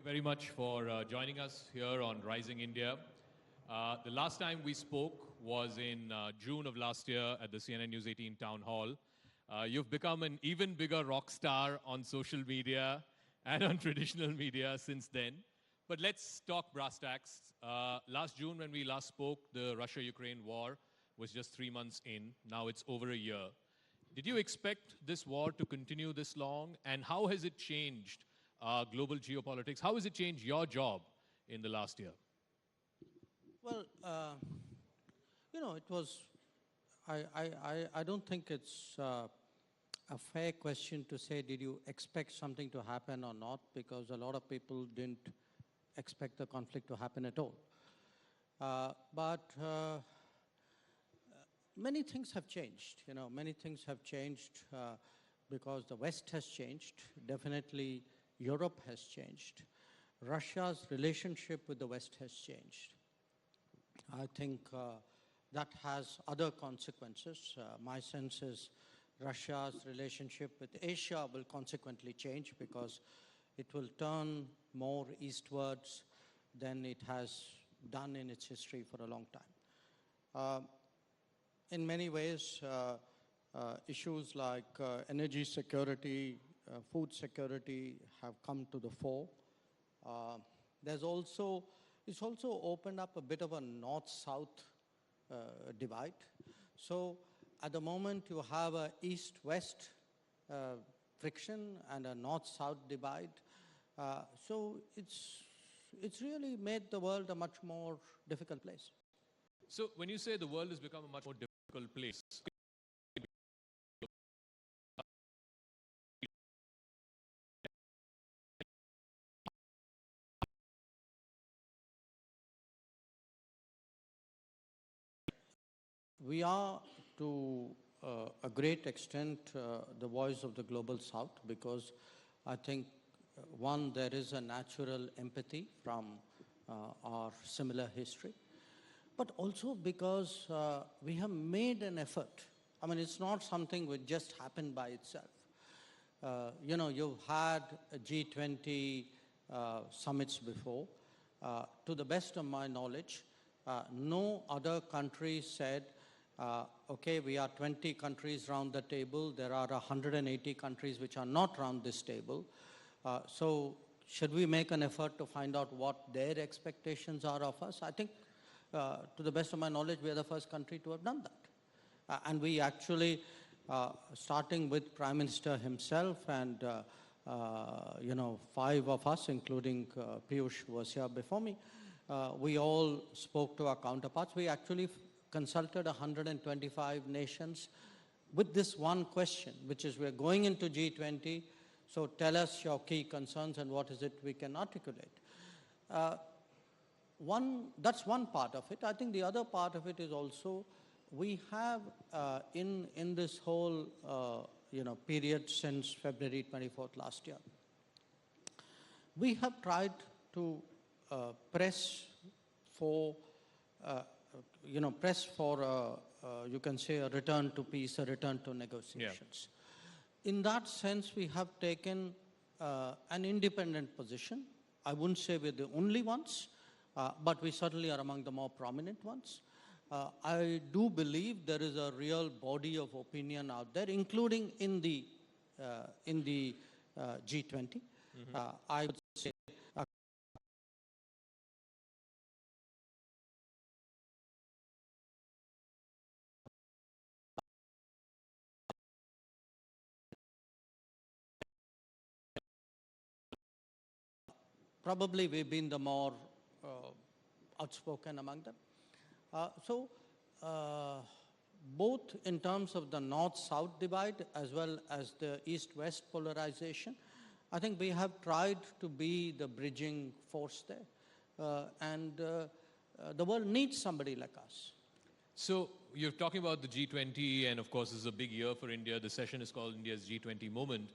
you very much for joining us here on Rising India. The last time we spoke was in June of last year at the CNN News 18 Town Hall. You've become an even bigger rock star on social media and on traditional media since then. But let's talk brass tacks. Last June when we last spoke, the Russia-Ukraine war was just 3 months in. Now it's over a year. Did you expect this war to continue this long? And how has it changed global geopolitics? How has it changed your job in the last year? Well, it was, I don't think it's a fair question to say, did you expect something to happen or not? Because a lot of people didn't expect the conflict to happen at all. But many things have changed. Many things have changed because the West has changed. Definitely Europe has changed. Russia's relationship with the West has changed. I think that has other consequences. My sense is Russia's relationship with Asia will consequently change because it will turn more eastwards than it has done in its history for a long time. In many ways, issues like energy security, food security have come to the fore. It's also opened up a bit of a north-south divide. So at the moment you have a east-west friction and a north-south divide. So it's really made the world a much more difficult place. So when you say the world has become a much more difficult place, we are, to a great extent, the voice of the global south because I think, one, there is a natural empathy from our similar history, but also because we have made an effort. I mean, it's not something which just happened by itself. You've had G20 summits before. To the best of my knowledge, no other country said, okay, we are 20 countries round the table. There are 180 countries which are not round this table. So should we make an effort to find out what their expectations are of us? I think, to the best of my knowledge, we are the first country to have done that. And we actually, starting with Prime Minister himself and, 5 of us, including Piyush who was here before me, we all spoke to our counterparts. We actually consulted 125 nations with this one question, which is we're going into G20, so tell us your key concerns and what is it we can articulate. That's one part of it. I think the other part of it is also we have in this whole period since February 24th last year, we have tried to press for you can say a return to peace, a return to negotiations. Yeah. In that sense, we have taken an independent position. I wouldn't say we're the only ones, but we certainly are among the more prominent ones. I do believe there is a real body of opinion out there, including in the G20. Mm-hmm. I would say probably we've been the more outspoken among them. Both in terms of the north-south divide as well as the east-west polarization, I think we have tried to be the bridging force there. And the world needs somebody like us. So you're talking about the G20, and of course this is a big year for India. The session is called India's G20 moment.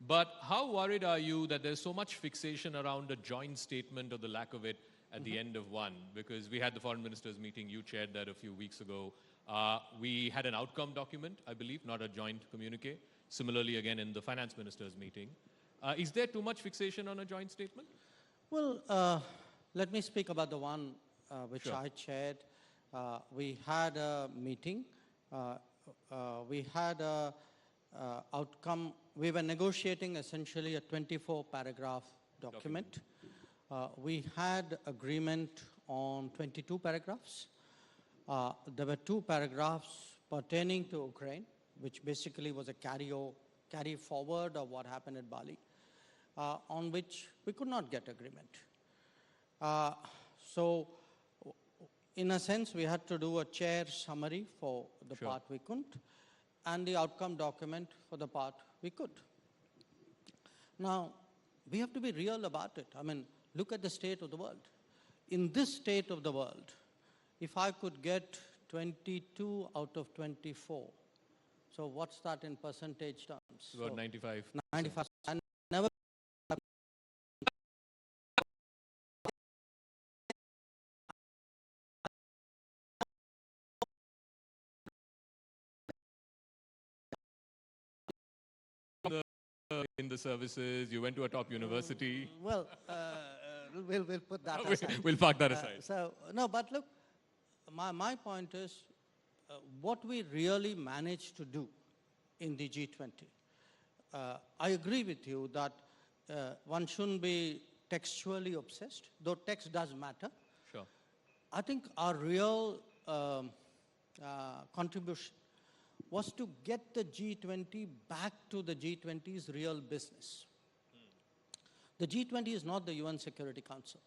But how worried are you that there's so much fixation around a joint statement or the lack of it at the end of one? Because we had the foreign ministers meeting, you chaired that a few weeks ago. We had an outcome document, I believe, not a joint communique. Similarly, again, in the finance ministers meeting. Is there too much fixation on a joint statement? Well, let me speak about the one which Sure. I chaired. We had a meeting. We had a outcome. We were negotiating essentially a 24-paragraph document. We had agreement on 22 paragraphs. There were 2 paragraphs pertaining to Ukraine, which basically was a carry forward of what happened at Bali, on which we could not get agreement. So, in a sense, we had to do a chair summary for the Sure. part we couldn't, and the outcome document for the part we could. Now, we have to be real about it. I mean, look at the state of the world. In this state of the world, if I could get 22 out of 24, so what's that in percentage terms? About So 95. 95. And never In the services, you went to a top university. well, we'll put that aside. We'll park that aside. So, no, but look, my point is what we really managed to do in the G20. I agree with you that one shouldn't be textually obsessed, though text does matter. Sure. I think our real contribution was to get the G20 back to the G20's real business. The G20 is not the UN Security Council.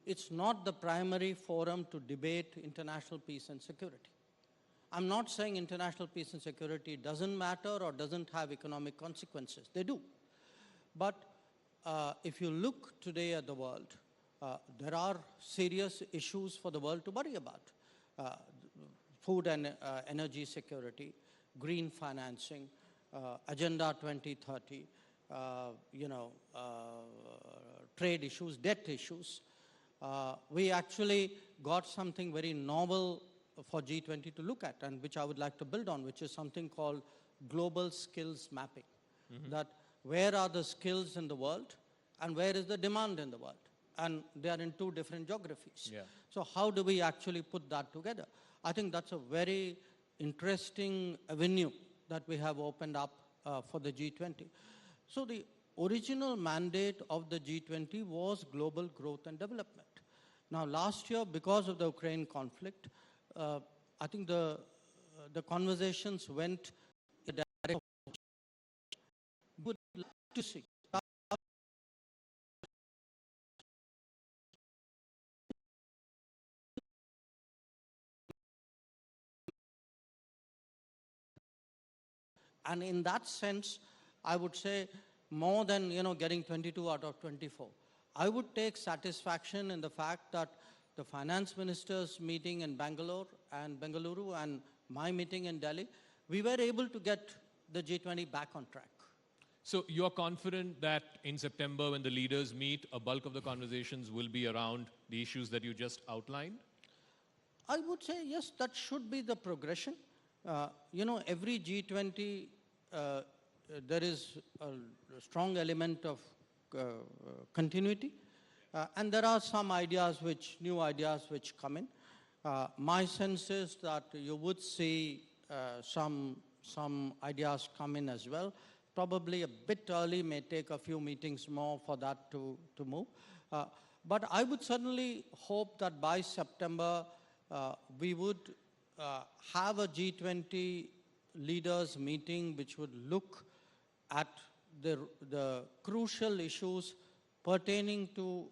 It's not the primary forum to debate international peace and security. I'm not saying international peace and security doesn't matter or doesn't have economic consequences. They do. But if you look today at the world, there are serious issues for the world to worry about. Food and energy security, green financing, Agenda 2030, trade issues, debt issues. We actually got something very novel for G20 to look at, and which I would like to build on, which is something called global skills mapping. That where are the skills in the world and where is the demand in the world? And they are in 2 different geographies. Yeah. So how do we actually put that together? I think that's a very interesting avenue that we have opened up for the G20. So the original mandate of the G20 was global growth and development. Now last year, because of the Ukraine conflict, I think the conversations went in the direction we would like to see. And in that sense, I would say more than getting 22 out of 24. I would take satisfaction in the fact that the finance ministers meeting in Bangalore and Bengaluru and my meeting in Delhi, we were able to get the G20 back on track. So you're confident that in September, when the leaders meet, a bulk of the conversations will be around the issues that you just outlined? I would say yes, that should be the progression. Every G20, there is a strong element of continuity. And there are some new ideas which come in. My sense is that you would see some ideas come in as well. Probably a bit early, may take a few meetings more for that to move. But I would certainly hope that by September, we would have a G20 leaders meeting which would look at the crucial issues pertaining to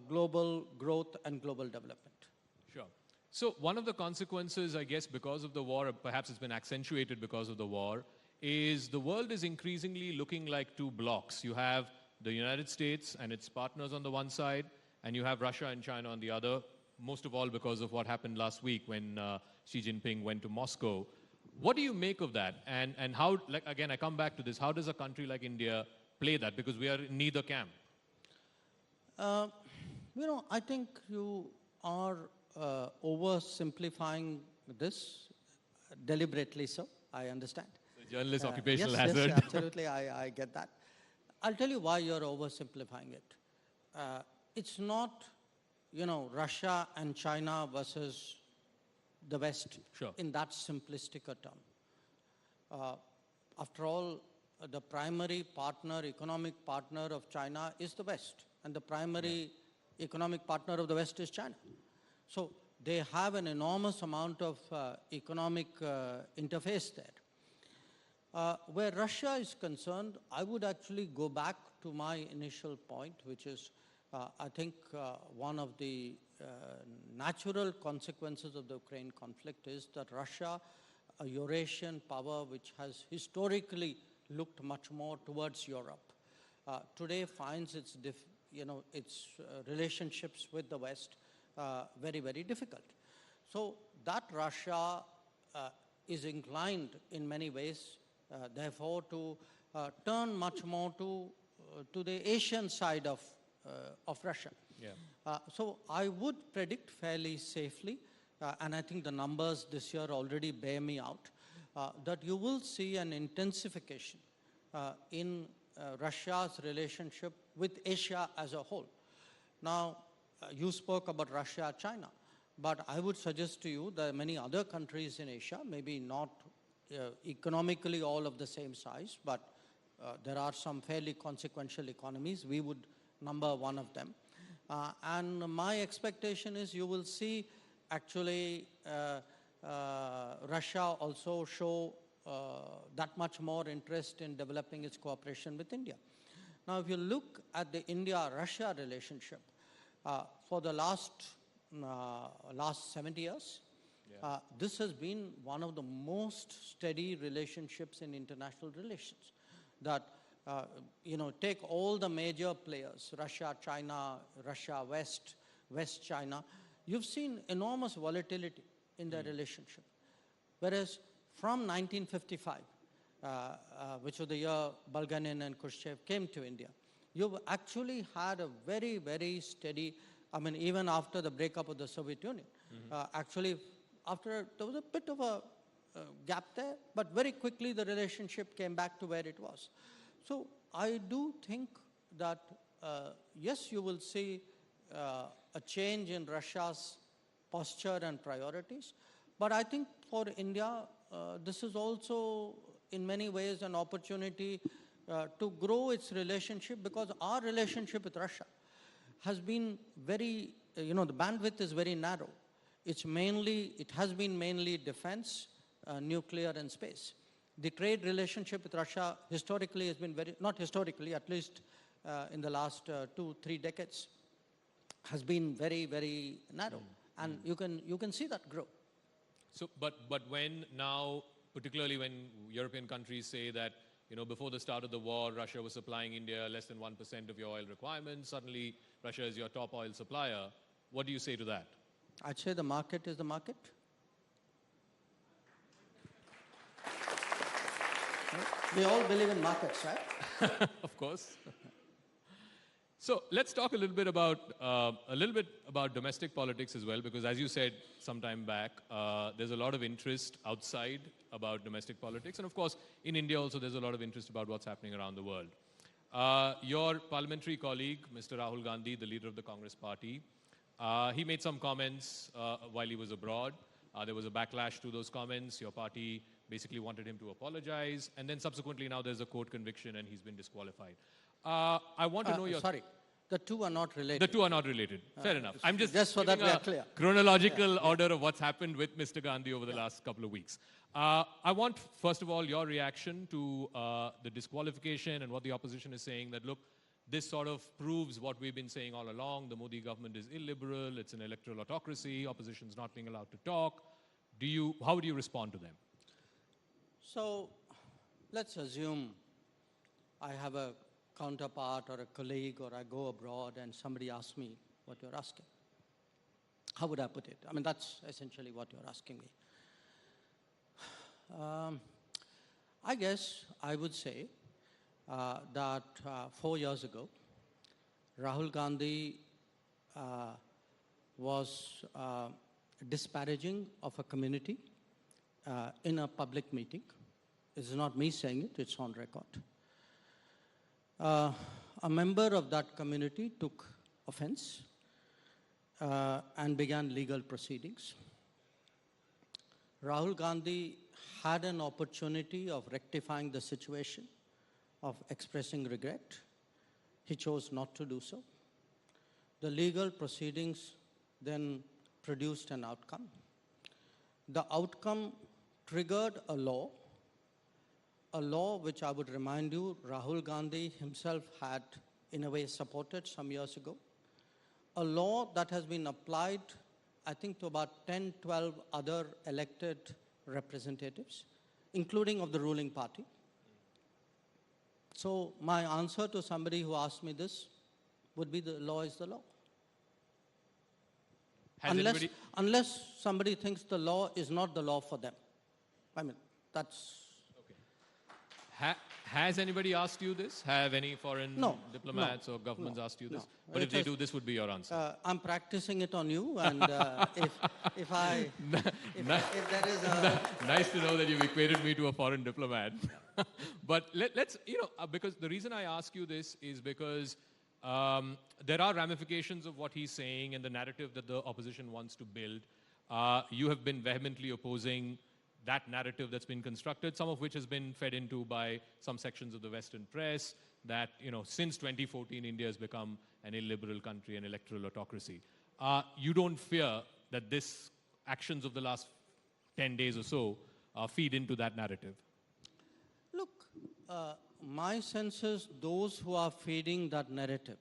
global growth and global development. Sure. So one of the consequences, I guess, because of the war, perhaps it's been accentuated because of the war, is the world is increasingly looking like 2 blocks. You have the United States and its partners on the one side, and you have Russia and China on the other, most of all because of what happened last week when Xi Jinping went to Moscow. What do you make of that? And how, again, I come back to this, how does a country like India play that? Because we are in neither camp. I think you are oversimplifying this, deliberately so, I understand. Journalist occupational yes, hazard. Yes, absolutely, I get that. I'll tell you why you're oversimplifying it. it's not, Russia and China versus the West Sure. in that simplistic a term. After all, the primary partner, economic partner of China is the West, and the primary economic partner of the West is China. So they have an enormous amount of economic interface there. Where Russia is concerned, I would actually go back to my initial point, which is, I think one of the natural consequences of the Ukraine conflict is that Russia, a Eurasian power which has historically looked much more towards Europe, today finds its relationships with the West very, very difficult. So that Russia is inclined in many ways, therefore, to turn much more to the Asian side of Russia. Yeah. So I would predict fairly safely, and I think the numbers this year already bear me out, that you will see an intensification in Russia's relationship with Asia as a whole. Now, you spoke about Russia, China, but I would suggest to you that many other countries in Asia, maybe not economically all of the same size, but there are some fairly consequential economies. We would number one of them. And my expectation is you will see actually Russia also show that much more interest in developing its cooperation with India. Now, if you look at the India-Russia relationship, for the last 70 years, this has been one of the most steady relationships in international relations. That, take all the major players, Russia, China, Russia, West China, you've seen enormous volatility in their relationship. Whereas from 1955, which was the year Bulganin and Khrushchev came to India, you've actually had a very, very steady, even after the breakup of the Soviet Union, actually, there was a bit of a gap there, but very quickly the relationship came back to where it was. So I do think that, yes, you will see a change in Russia's posture and priorities, but I think for India, this is also in many ways an opportunity to grow its relationship, because our relationship with Russia has been very, the bandwidth is very narrow. It has been mainly defense, nuclear and space. The trade relationship with Russia historically has been not historically, at least in the last 2-3 decades, has been very, very narrow. And you can see that grow. So, but when now, particularly when European countries say that, before the start of the war, Russia was supplying India less than 1% of your oil requirements, suddenly Russia is your top oil supplier, what do you say to that? I'd say the market is the market. We all believe in markets, right? Of course. So let's talk a little bit about domestic politics as well, because as you said some time back, there's a lot of interest outside about domestic politics, and of course in India also there's a lot of interest about what's happening around the world. Your parliamentary colleague, Mr. Rahul Gandhi, the leader of the Congress party, he made some comments while he was abroad. There was a backlash to those comments. Your party basically wanted him to apologize, and then subsequently now there's a court conviction and he's been disqualified. I want to know your... Sorry, the two are not related. The two are not related. Fair enough. I'm just so that we are clear. Chronological order of what's happened with Mr. Gandhi over the last couple of weeks. I want, first of all, your reaction to the disqualification and what the opposition is saying, that, look, this sort of proves what we've been saying all along. The Modi government is illiberal. It's an electoral autocracy. Opposition's not being allowed to talk. How would you respond to them? So let's assume I have a counterpart or a colleague, or I go abroad and somebody asks me what you're asking. How would I put it? That's essentially what you're asking me. I guess I would say that 4 years ago, Rahul Gandhi was disparaging of a community in a public meeting. This is not me saying it, it's on record. A member of that community took offense and began legal proceedings. Rahul Gandhi had an opportunity of rectifying the situation, of expressing regret. He chose not to do so. The legal proceedings then produced an outcome. The outcome triggered a law which I would remind you Rahul Gandhi himself had in a way supported some years ago. A law that has been applied, I think, to about 10, 12 other elected representatives, including of the ruling party. So my answer to somebody who asked me this would be the law is the law. Unless somebody thinks the law is not the law for them. I mean, that's... Okay. Has anybody asked you this? Have any foreign diplomats or governments asked you this? But if they do, this would be your answer. I'm practicing it on you, and if there is a... Nice to know that you've equated me to a foreign diplomat. But let's, because the reason I ask you this is because there are ramifications of what he's saying and the narrative that the opposition wants to build. You have been vehemently opposing that narrative that's been constructed, some of which has been fed into by some sections of the Western press, that, since 2014, India has become an illiberal country, an electoral autocracy. You don't fear that this actions of the last 10 days or so feed into that narrative? Look, my sense is those who are feeding that narrative,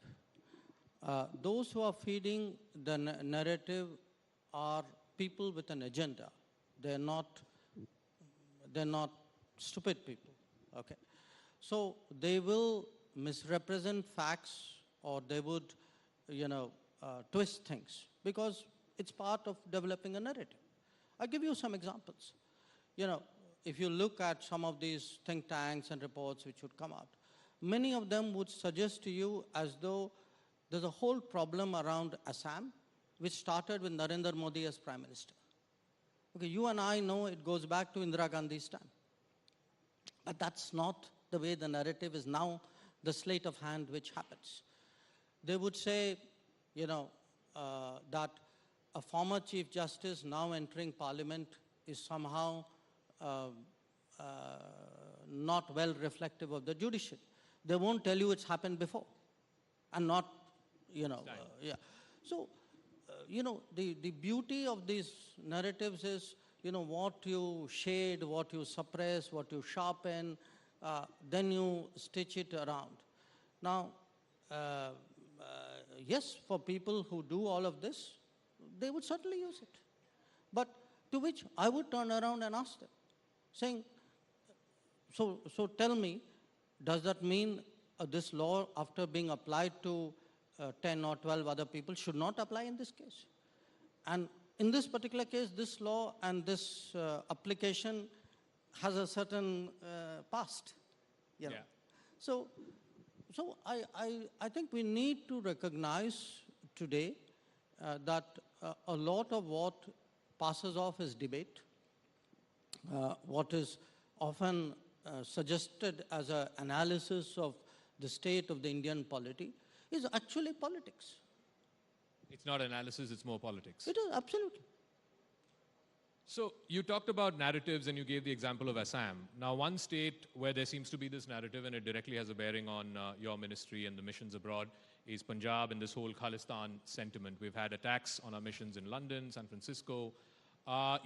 are people with an agenda. They're not stupid people, okay? So they will misrepresent facts, or they would, twist things, because it's part of developing a narrative. I'll give you some examples. If you look at some of these think tanks and reports which would come out, many of them would suggest to you as though there's a whole problem around Assam, which started with Narendra Modi as Prime Minister. Okay, you and I know it goes back to Indira Gandhi's time. But that's not the way the narrative is now, the sleight of hand which happens. They would say, that a former Chief Justice now entering Parliament is somehow not well reflective of the judiciary. They won't tell you it's happened before, and not, yeah. So, the beauty of these narratives is, what you shade, what you suppress, what you sharpen, then you stitch it around. Now, yes, for people who do all of this, they would certainly use it. But to which I would turn around and ask them, saying, so tell me, does that mean this law, after being applied to 10 or 12 other people, should not apply in this case? And in this particular case, this law and this application has a certain past. Yeah. So I think we need to recognize today that a lot of what passes off as debate, what is often suggested as an analysis of the state of the Indian polity, is actually politics. It's not analysis, it's more politics. It is, absolutely. So you talked about narratives and you gave the example of Assam. Now, one state where there seems to be this narrative and it directly has a bearing on your ministry and the missions abroad is Punjab and this whole Khalistan sentiment. We've had attacks on our missions in London, San Francisco.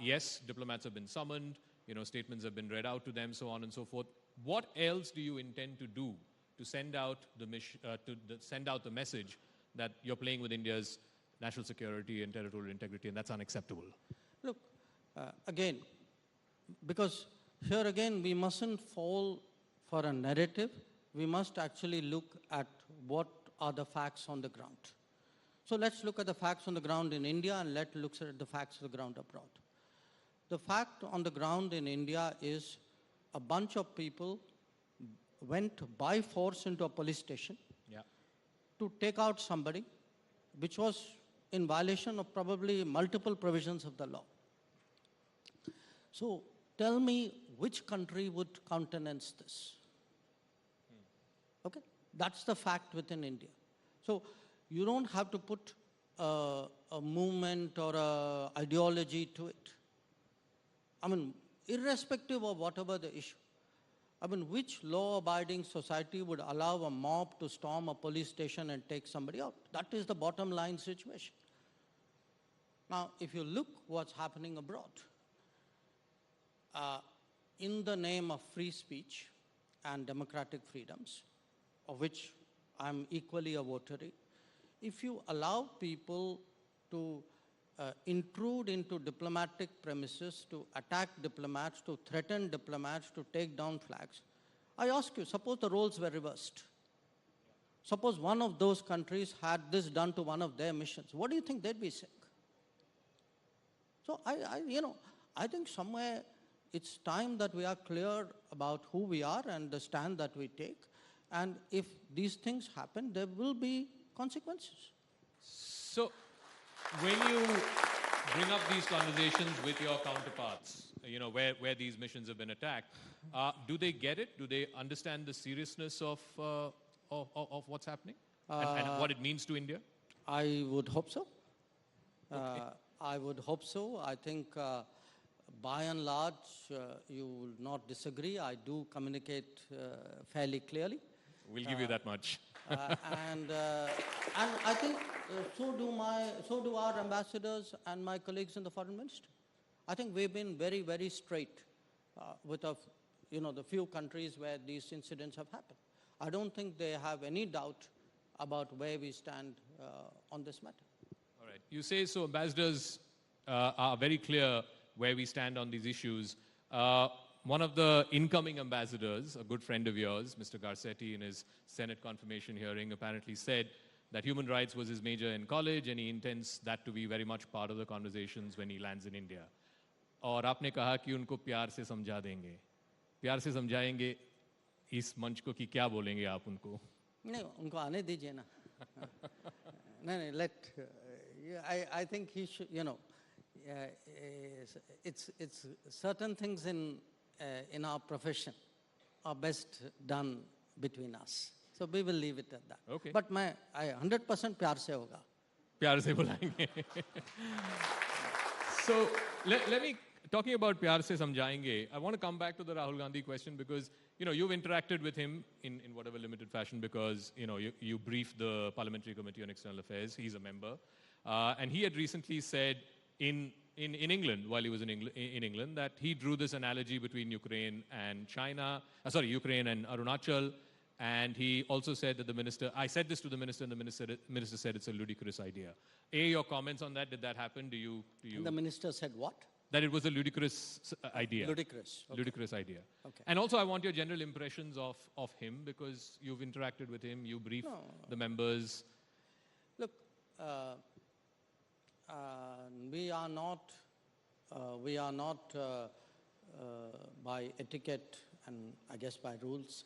Yes, diplomats have been summoned, statements have been read out to them, so on and so forth. What else do you intend to do to send out the message that you're playing with India's national security and territorial integrity, and that's unacceptable? Look, again, because here again, we mustn't fall for a narrative. We must actually look at what are the facts on the ground. So let's look at the facts on the ground in India, and let's look at the facts on the ground abroad. The fact on the ground in India is a bunch of people went by force into a police station to take out somebody, which was in violation of probably multiple provisions of the law. So tell me which country would countenance this? Okay, that's the fact within India. So you don't have to put a movement or a ideology to it. I mean, irrespective of whatever the issue. I mean, which law-abiding society would allow a mob to storm a police station and take somebody out? That is the bottom line situation. Now, if you look what's happening abroad, in the name of free speech and democratic freedoms, of which I'm equally a votary, if you allow people to intrude into diplomatic premises, to attack diplomats, to threaten diplomats, to take down flags, I ask you, suppose the roles were reversed. Suppose one of those countries had this done to one of their missions. What do you think they'd be saying? So I think somewhere it's time that we are clear about who we are and the stand that we take. And if these things happen, there will be consequences. So, when you bring up these conversations with your counterparts, where these missions have been attacked, do they get it? Do they understand the seriousness of what's happening and what it means to India? I would hope so. Okay. I would hope so. I think by and large, you will not disagree. I do communicate fairly clearly. We'll give you that much. And I think so do our ambassadors and my colleagues in the foreign ministry. I think we've been very, very straight with the few countries where these incidents have happened. I don't think they have any doubt about where we stand on this matter. All right. You say so. Ambassadors are very clear where we stand on these issues. One of the incoming ambassadors, a good friend of yours, Mr. Garcetti, in his Senate confirmation hearing, apparently said that human rights was his major in college and he intends that to be very much part of the conversations when he lands in India. और आपने कहा कि उनको प्यार से समझा देंगे. प्यार से समझाएंगे इस मंच को कि क्या बोलेंगे आप उनको? नहीं, उनको आने दीजिए ना. No, I think he should, it's certain things in our profession are best done between us. So we will leave it at that. Okay. But I 100% प्यार से होगा. प्यार से बुलाएंगे. So let me, talking about प्यार से समझाएंगे, I want to come back to the Rahul Gandhi question because, you've interacted with him in whatever limited fashion because, you briefed the Parliamentary Committee on External Affairs. He's a member. And he had recently said in England, while he was in England, that he drew this analogy between Ukraine and Ukraine and Arunachal. And he also said that I said this to the minister, and the minister said it's a ludicrous idea. Your comments on that, did that happen? Do you? And the minister said what? That it was a ludicrous idea. Ludicrous. Okay. Ludicrous idea. Okay. And also I want your general impressions of him because you've interacted with him, you briefed the members. Look, we are not by etiquette and I guess by rules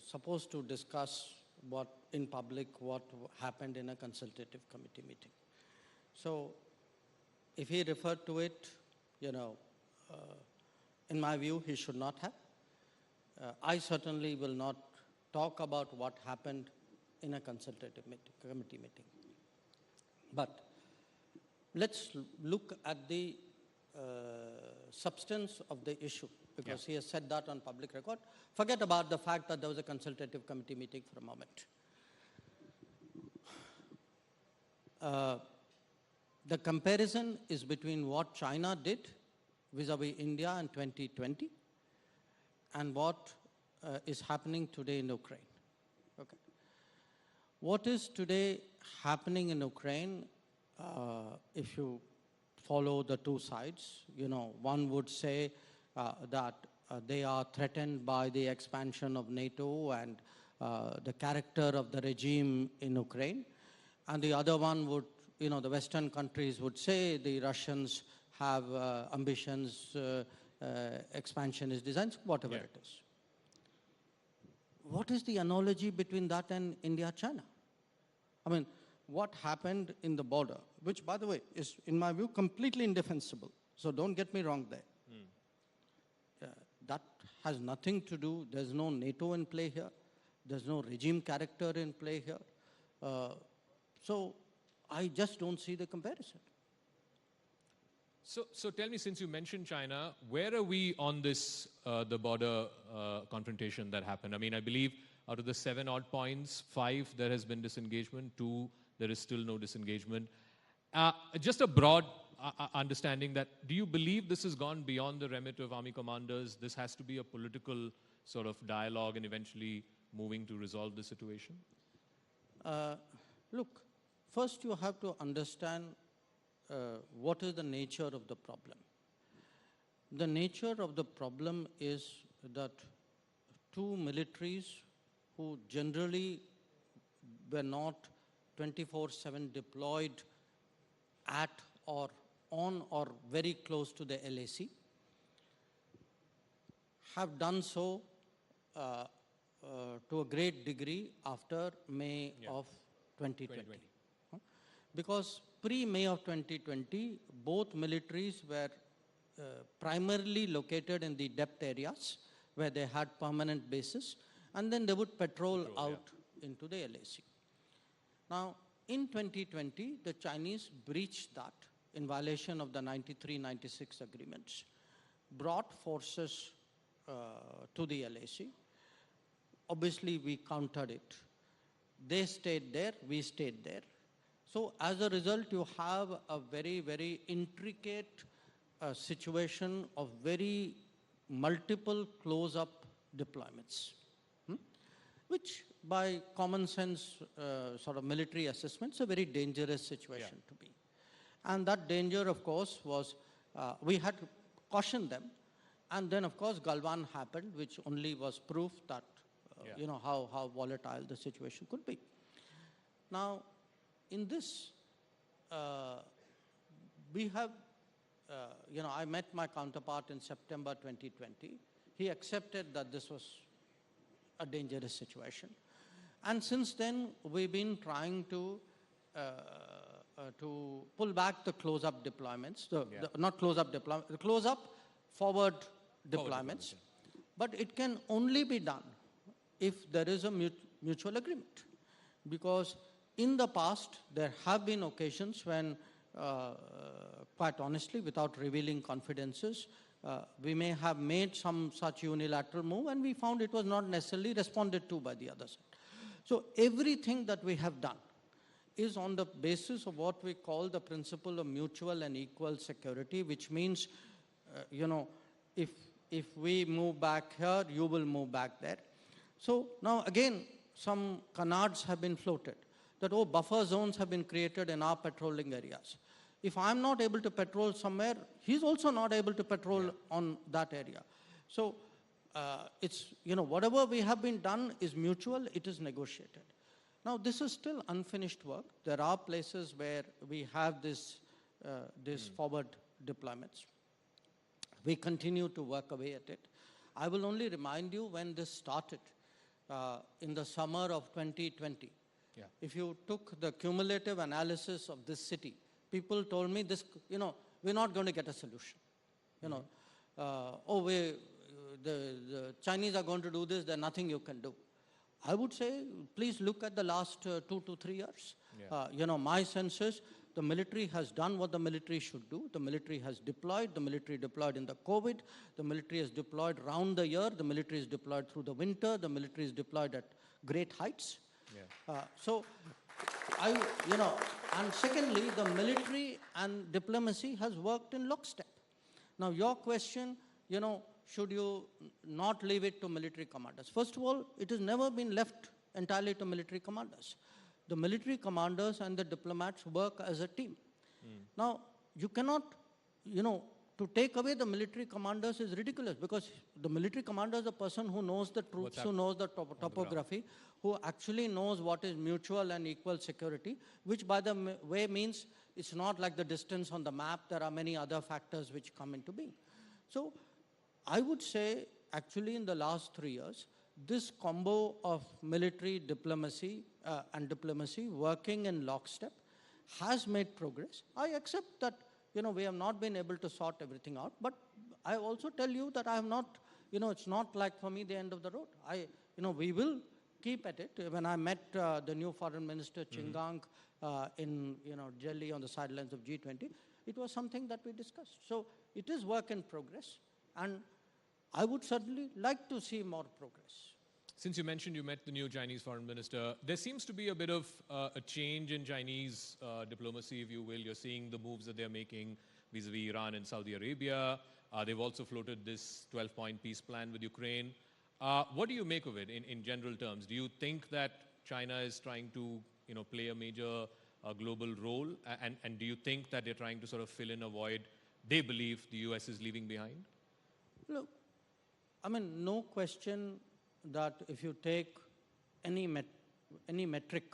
supposed to discuss in public what happened in a consultative committee meeting. So if he referred to it, in my view, he should not have. I certainly will not talk about what happened in a consultative committee meeting. But let's look at the substance of the issue, because he has said that on public record. Forget about the fact that there was a consultative committee meeting for a moment. The comparison is between what China did vis-a-vis India in 2020 and what is happening today in Ukraine. Okay. What is today happening in Ukraine, if you follow the two sides, one would say that they are threatened by the expansion of NATO and the character of the regime in Ukraine. And the other one would, the Western countries would say the Russians have ambitions, expansionist designs, whatever it is. What is the analogy between that and India-China? I mean, what happened in the border, which, by the way, is, in my view, completely indefensible. So don't get me wrong there. That has nothing to do, there's no NATO in play here. There's no regime character in play here. Uh, so I just don't see the comparison. So tell me, since you mentioned China, where are we on this, the border confrontation that happened? I mean, I believe out of the 7 odd points, 5, there has been disengagement, 2, there is still no disengagement. Just a broad understanding that, do you believe this has gone beyond the remit of army commanders? This has to be a political sort of dialogue and eventually moving to resolve the situation? Look, first you have to understand what is the nature of the problem. The nature of the problem is that two militaries who generally were not 24/7 deployed at or on or very close to the LAC have done so to a great degree after May of 2020. Because pre-May of 2020, both militaries were primarily located in the depth areas where they had permanent bases, and then they would patrol out into the LAC. Now, in 2020, the Chinese breached that in violation of the 93-96 agreements, brought forces to the LAC. Obviously, we countered it. They stayed there, we stayed there. So as a result, you have a very, very intricate situation of very multiple close-up deployments, which by common sense sort of military assessment is a very dangerous situation to be. And that danger, of course, was, we had to caution them. And then, of course, Galwan happened, which only was proof that, you know, how volatile the situation could be. Now, in this, we have, you know, I met my counterpart in September 2020. He accepted that this was a dangerous situation. And since then, we've been trying to pull back the close-up deployments, not close-up deployments, the close-up forward deployments. But it can only be done if there is a mutual agreement. Because in the past, there have been occasions when, quite honestly, without revealing confidences, we may have made some such unilateral move and we found it was not necessarily responded to by the other side. So everything that we have done is on the basis of what we call the principle of mutual and equal security, which means, you know, if we move back here, you will move back there. So now again, some canards have been floated that, oh, buffer zones have been created in our patrolling areas. If I'm not able to patrol somewhere, he's also not able to patrol on that area. So it's, you know, whatever we have been done is mutual, it is negotiated. Now, this is still unfinished work. There are places where we have this forward deployments. We continue to work away at it. I will only remind you when this started in the summer of 2020. If you took the cumulative analysis of this city, people told me this, you know, we're not going to get a solution. You know, oh, the Chinese are going to do this, there's nothing you can do. I would say, please look at the last 2 to 3 years. You know, my sense is the military has done what the military should do. The military has deployed. The military deployed in the COVID. The military is deployed round the year. The military is deployed through the winter. The military is deployed at great heights. So, you know, and secondly, the military and diplomacy has worked in lockstep. Now, your question, you know, should you not leave it to military commanders? First of all, it has never been left entirely to military commanders. The military commanders and the diplomats work as a team. Now, you cannot, you know, to take away the military commanders is ridiculous because the military commander is a person who knows the troops, who knows the topography, who actually knows what is mutual and equal security, which by the way means it's not like the distance on the map. There are many other factors which come into being. So I would say actually in the last 3 years, this combo of military diplomacy and diplomacy working in lockstep has made progress. I accept that, you know, we have not been able to sort everything out, but I also tell you that I have not, you know, it's not like for me the end of the road. You know, we will keep at it. When I met the new foreign minister, Chingang, in Delhi on the sidelines of G20, it was something that we discussed. So it is work in progress, and I would certainly like to see more progress. Since you mentioned you met the new Chinese foreign minister, there seems to be a bit of a change in Chinese diplomacy, if you will. You're seeing the moves that they're making vis-a-vis Iran and Saudi Arabia. They've also floated this 12-point peace plan with Ukraine. What do you make of it in general terms? Do you think that China is trying to play a major global role? And do you think that they're trying to sort of fill in a void they believe the US is leaving behind? Look, I mean, no question that if you take any metric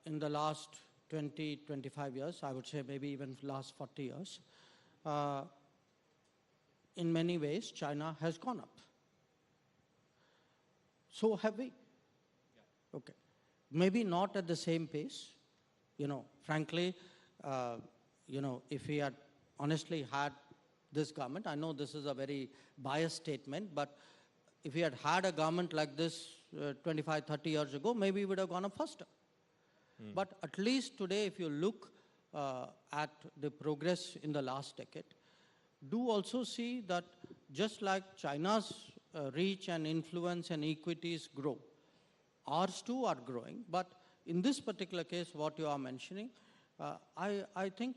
in the last 20, 25 years, I would say maybe even last 40 years, in many ways, China has gone up. So have we. Yeah. Okay. Maybe not at the same pace. Frankly, if we had honestly had this government, I know this is a very biased statement, but if we had had a government like this 25, 30 years ago, maybe we would have gone up faster. But at least today, if you look at the progress in the last decade, do also see that just like China's reach and influence and equities grow, ours too are growing. But in this particular case, what you are mentioning, I think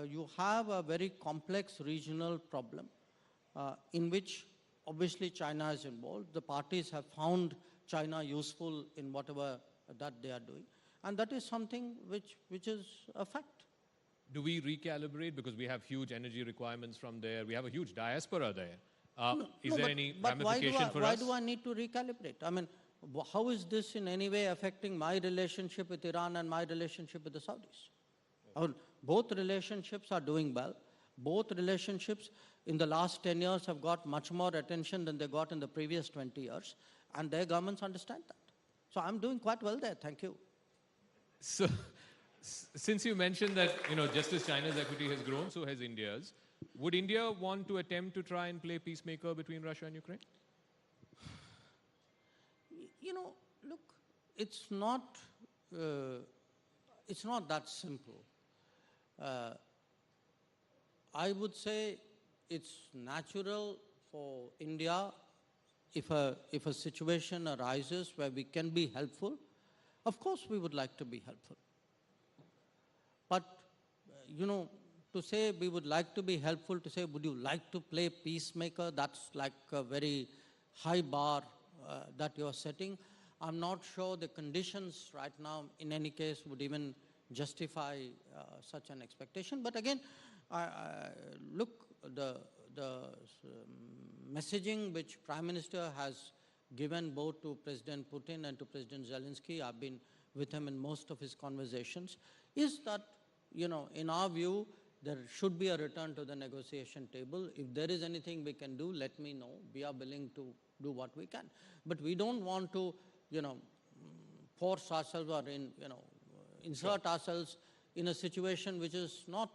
you have a very complex regional problem in which obviously China is involved. The parties have found China useful in whatever that they are doing. And that is something which is a fact. Do we recalibrate? Because we have huge energy requirements from there. We have a huge diaspora there. Is there any ramification for us? Why do I need to recalibrate? I mean, how is this in any way affecting my relationship with Iran and my relationship with the Saudis? I mean, both relationships are doing well. Both relationships in the last 10 years have got much more attention than they got in the previous 20 years. And their governments understand that. So I'm doing quite well there. Thank you. So, since you mentioned that, just as China's equity has grown, so has India's, would India want to attempt to try and play peacemaker between Russia and Ukraine? Look, it's not that simple. I would say it's natural for India, if a situation arises where we can be helpful, of course we would like to be helpful. But, to say we would like to be helpful, to say would you like to play peacemaker, that's like a very high bar that you're setting. I'm not sure the conditions right now, in any case, would even justify such an expectation. But again, look, the messaging which Prime Minister has given both to President Putin and to President Zelensky, I've been with him in most of his conversations, is that, in our view, there should be a return to the negotiation table. If there is anything we can do, let me know. We are willing to do what we can. But we don't want to, force ourselves or insert ourselves in a situation which is not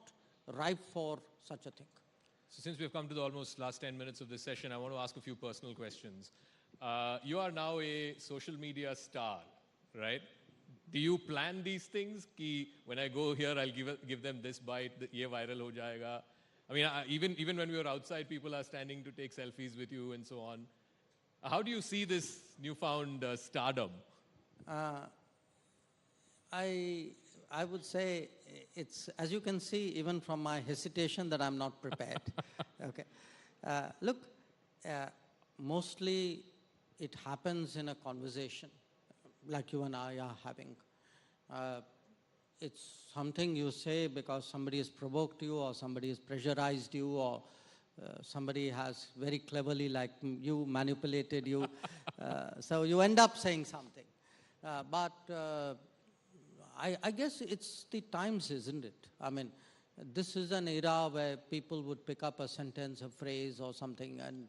ripe for such a thing. So since we've come to the almost last 10 minutes of this session, I want to ask a few personal questions. You are now a social media star, right? Do you plan these things? Ki when I go here, I'll give them this bite, ye viral ho jayega. I mean, even when we were outside, people are standing to take selfies with you and so on. How do you see this newfound stardom? I would say it's, as you can see, even from my hesitation, that I'm not prepared. Okay. Look, mostly it happens in a conversation like you and I are having. It's something you say because somebody has provoked you or somebody has pressurized you or somebody has very cleverly, like you, manipulated you. So you end up saying something. But I guess it's the times, isn't it? I mean, this is an era where people would pick up a sentence, a phrase or something and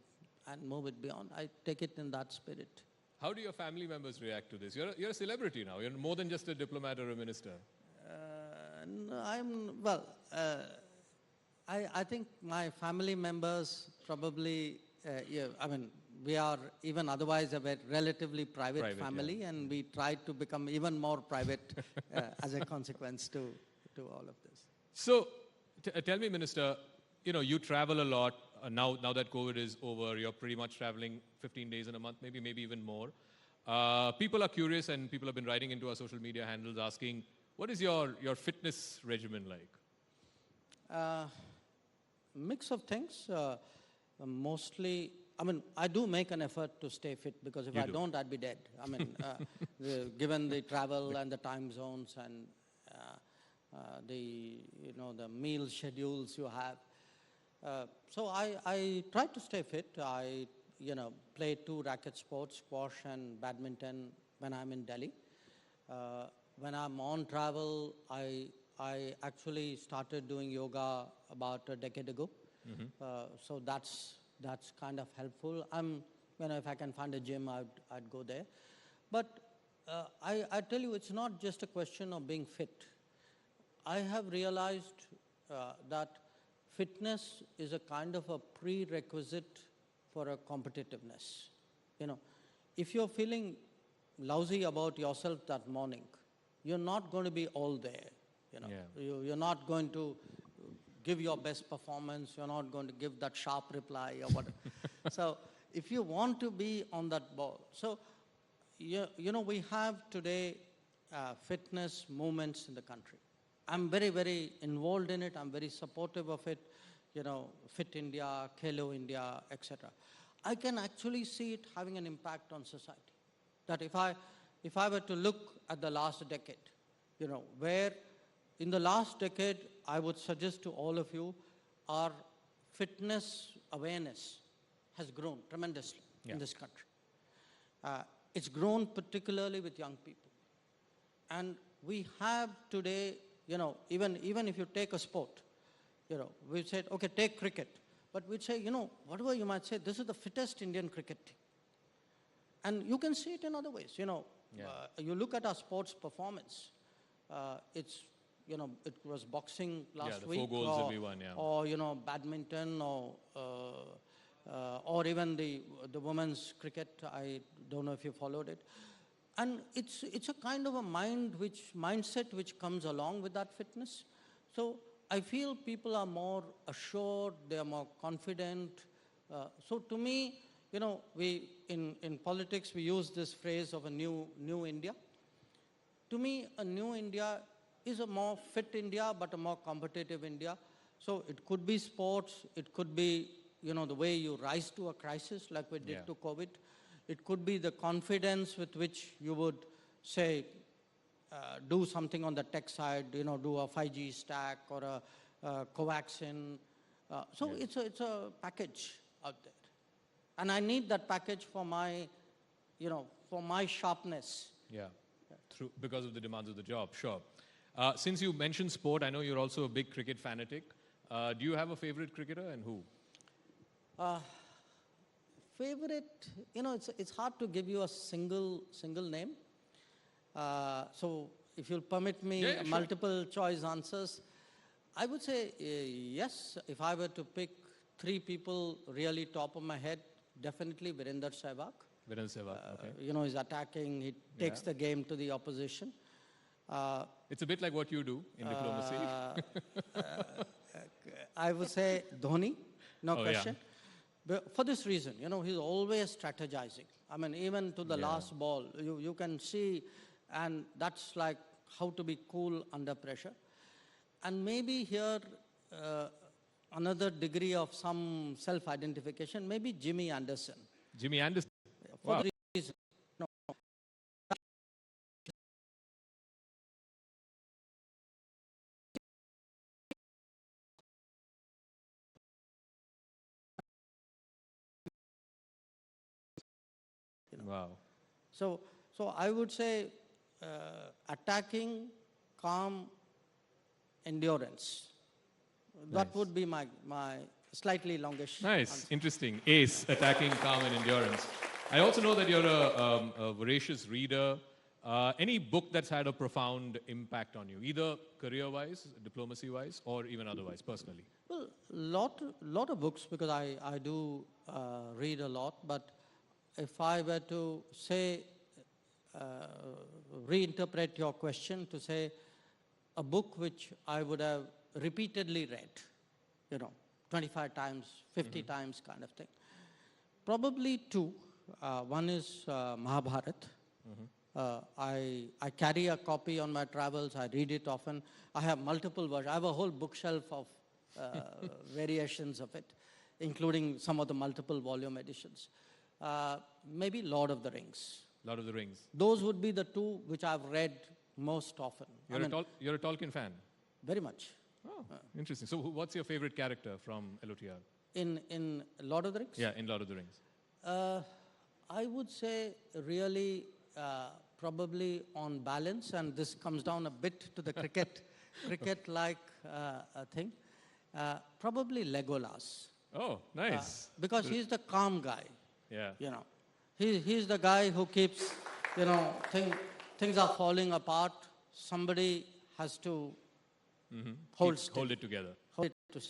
move it beyond. I take it in that spirit. How do your family members react to this? You're a celebrity now. You're more than just a diplomat or a minister. I think my family members probably, we are even otherwise a relatively private family, yeah. and we try to become even more private as a consequence to all of this. So, tell me, Minister, you travel a lot. Now that COVID is over, you're pretty much traveling 15 days in a month, maybe even more. People are curious, and people have been writing into our social media handles asking, what is your fitness regimen like? Mix of things. Mostly, I mean, I do make an effort to stay fit, because if I don't, I'd be dead. I mean, given the travel and the time zones and the meal schedules you have. So I try to stay fit. I play 2 racket sports, squash and badminton, when I'm in Delhi. When I'm on travel, I actually started doing yoga about a decade ago. So that's kind of helpful. If I can find a gym, I'd go there. But I tell you, it's not just a question of being fit. I have realized that fitness is a kind of a prerequisite for a competitiveness. If you're feeling lousy about yourself that morning, you're not going to be all there. You're not going to give your best performance. You're not going to give that sharp reply or whatever. So if you want to be on that ball, so we have today fitness movements in the country. I'm very, very involved in it. I'm very supportive of it. Fit India, Khelo India, etc. I can actually see it having an impact on society. That if I were to look at the last decade, where in the last decade, I would suggest to all of you, our fitness awareness has grown tremendously in this country. It's grown particularly with young people. And we have today, even if you take a sport, we said, okay, take cricket. But we'd say, whatever you might say, this is the fittest Indian cricket team. And you can see it in other ways. You look at our sports performance. It was boxing last week, 4 goals that we won, or badminton, or even the women's cricket. I don't know if you followed it. And it's a kind of a mindset which comes along with that fitness. So I feel people are more assured, they are more confident. So to me, we in politics we use this phrase of a new India. To me, a new India is a more fit India, but a more competitive India. So it could be sports, it could be the way you rise to a crisis like we did to COVID. It could be the confidence with which you would say, do something on the tech side, do a 5G stack or a covaxin. It's a package out there. And I need that package for my sharpness. Because of the demands of the job, sure. Since you mentioned sport, I know you're also a big cricket fanatic. Do you have a favorite cricketer, and who? Favorite, it's hard to give you a single name. So if you'll permit me multiple choice answers, I would say yes. If I were to pick 3 people really top of my head, definitely Virender Sehwag. Okay. He's attacking, he takes the game to the opposition. It's a bit like what you do in diplomacy. I would say Dhoni, no question. But for this reason, he's always strategizing. I mean, even to the last ball, you can see, and that's like how to be cool under pressure. And maybe here, another degree of some self-identification, maybe Jimmy Anderson. Jimmy Anderson. For the reason, Wow. So I would say attacking, calm, endurance. That would be my slightly longish answer. Interesting. Ace, attacking, calm, and endurance. I also know that you're a voracious reader. Any book that's had a profound impact on you, either career-wise, diplomacy-wise, or even otherwise, personally? Well, lot of books, because I do read a lot, but if I were to say, reinterpret your question to say a book which I would have repeatedly read, 25 times, 50 times kind of thing. Probably two. One is Mahabharat. I carry a copy on my travels. I read it often. I have multiple versions. I have a whole bookshelf of variations of it, including some of the multiple volume editions. Maybe Lord of the Rings. Lord of the Rings. Those would be the two which I've read most often. You're a Tolkien fan? Very much. Oh, interesting. So what's your favorite character from LOTR? In Lord of the Rings? Yeah, in Lord of the Rings. I would say really probably on balance, and this comes down a bit to the cricket-like thing, probably Legolas. Oh, nice. Because he's the calm guy. Yeah. He's the guy who keeps, things are falling apart. Somebody has to hold it together. Hold it to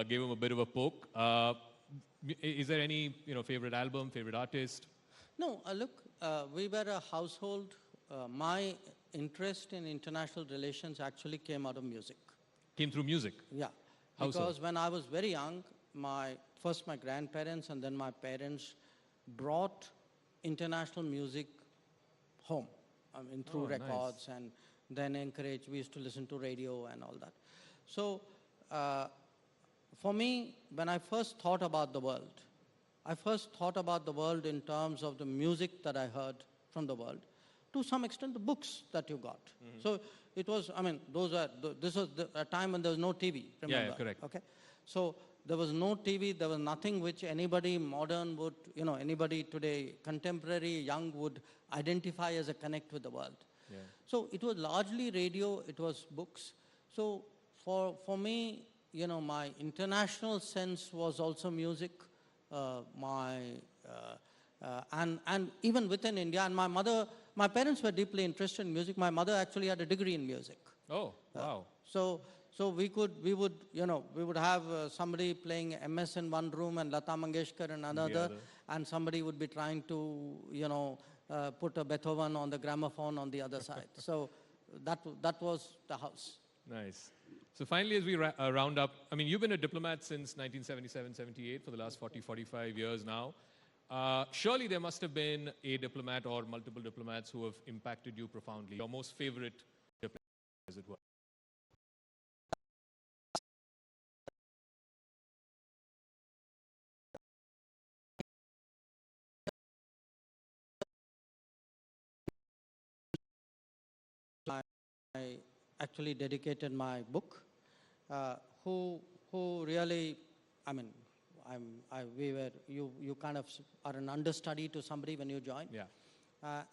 Gave him a bit of a poke. Is there any favorite album, favorite artist? No, look, we were a household. My interest in international relations actually came out of music. Came through music? Yeah. How because so? when I was very young, first my grandparents and then my parents brought international music home. Through records, nice. and then encouraged, we used to listen to radio and all that. So for me, when I first thought about the world, I first thought about the world in terms of the music that I heard from the world, to some extent the books that you got. So it was, this was a time when there was no TV, remember? Yeah, correct. Okay. So there was no TV, there was nothing which anybody modern would, anybody today, contemporary, young would identify as a connect with the world. Yeah. So it was largely radio, it was books. So for me, my international sense was also music, and even within India. And my parents were deeply interested in music. My mother actually had a degree in music. Oh, wow. So we would have somebody playing MS in one room and Lata Mangeshkar in another, and somebody would be trying to, put a Beethoven on the gramophone on the other side. So that was the house. Nice. So finally, as we round up, you've been a diplomat since 1977-78 for the last 40-45 years now. Surely there must have been a diplomat or multiple diplomats who have impacted you profoundly. Your most favorite diplomat, as it were. I actually dedicated my book, who really, you kind of are an understudy to somebody when you join. Yeah.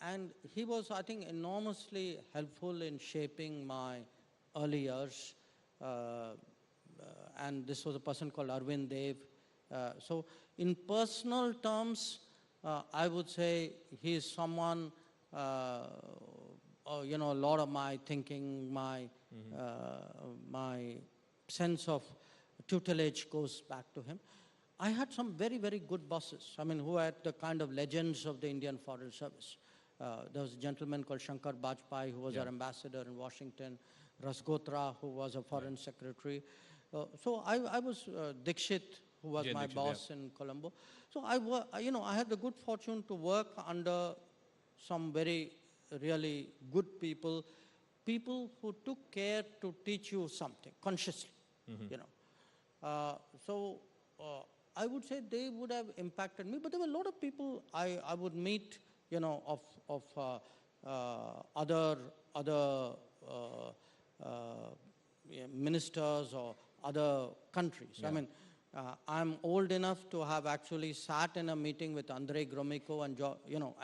And he was, I think, enormously helpful in shaping my early years. And this was a person called Arvind Dev. So in personal terms, I would say he is someone, a lot of my thinking, my sense of tutelage goes back to him. I had some very, very good bosses, who had the kind of legends of the Indian Foreign Service. There was a gentleman called Shankar Bajpai, who was our ambassador in Washington, Rasgotra, who was a foreign secretary. So I was Dixit, who was my boss in Colombo. So I had the good fortune to work under some very really good people who took care to teach you something consciously, So I would say they would have impacted me, but there were a lot of people I would meet, of other ministers or other countries. Yeah. I'm old enough to have actually sat in a meeting with Andrei Gromyko and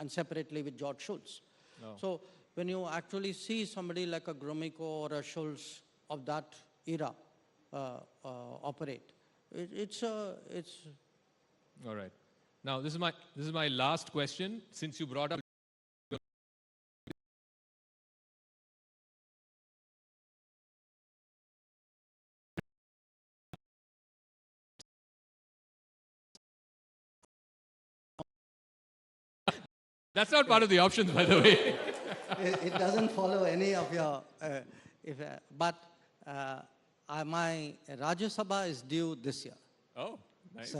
and separately with George Shultz. Oh. So when you actually see somebody like a Gromyko or a Schultz of that era All right. Now, this is my last question. Since you brought up that's not part of the options, by the way. It doesn't follow any of your, my Rajya Sabha is due this year. Oh, nice.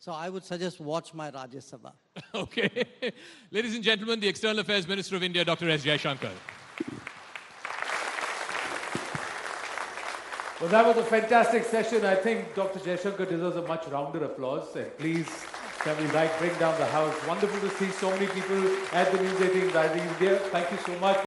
So I would suggest watch my Rajya Sabha. Okay. Ladies and gentlemen, the External Affairs Minister of India, Dr. S Jaishankar. Well, that was a fantastic session. I think Dr. Jaishankar deserves a much rounder applause. And please, can we bring down the house? Wonderful to see so many people at the News 18 Rising India. Thank you so much.